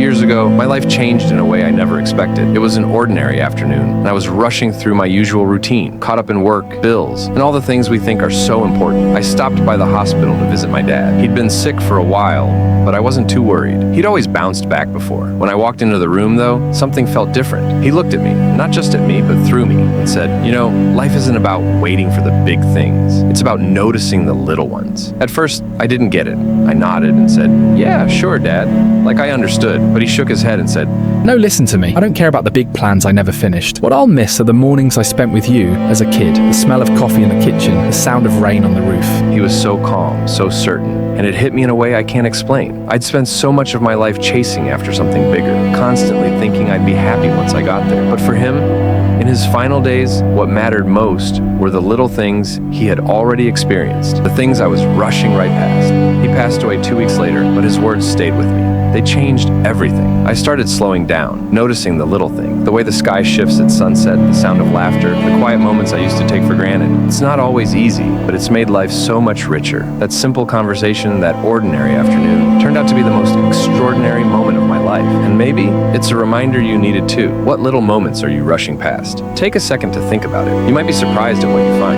years ago, my life changed in a way I never expected. It was an ordinary afternoon, and I was rushing through my usual routine, caught up in work, bills, and all the things we think are so important. I stopped by the hospital to visit my dad. He'd been sick for a while, but I wasn't too worried. He'd always bounced back before. When I walked into the room, though, something felt different. He looked at me, not just at me, but through me, and said, "You know, life isn't about waiting for the big things. It's about noticing the little ones." At first, I didn't get it. I nodded and said, "Yeah, sure, Dad," like I understood, but he shook his head and said, No, listen to me. I don't care about the big plans I never finished. What I'll miss are the mornings I spent with you as a kid, the smell of coffee in the kitchen, the sound of rain on the roof. He was so calm, so certain, and it hit me in a way I can't explain. I'd spent so much of my life chasing after something bigger, constantly thinking I'd be happy once I got there. But for him, in his final days, what mattered most were the little things he had already experienced, the things I was rushing right past. He passed away 2 weeks later, but his words stayed with me. They changed everything. I started slowing down, noticing the little thing, the way the sky shifts at sunset, the sound of laughter, the quiet moments I used to take for granted. It's not always easy, but it's made life so much richer. That simple conversation, that ordinary afternoon, turned out to be the most extraordinary moment of my life. And maybe it's a reminder you needed too. What little moments are you rushing past? Take a second to think about it. You might be surprised at what you find.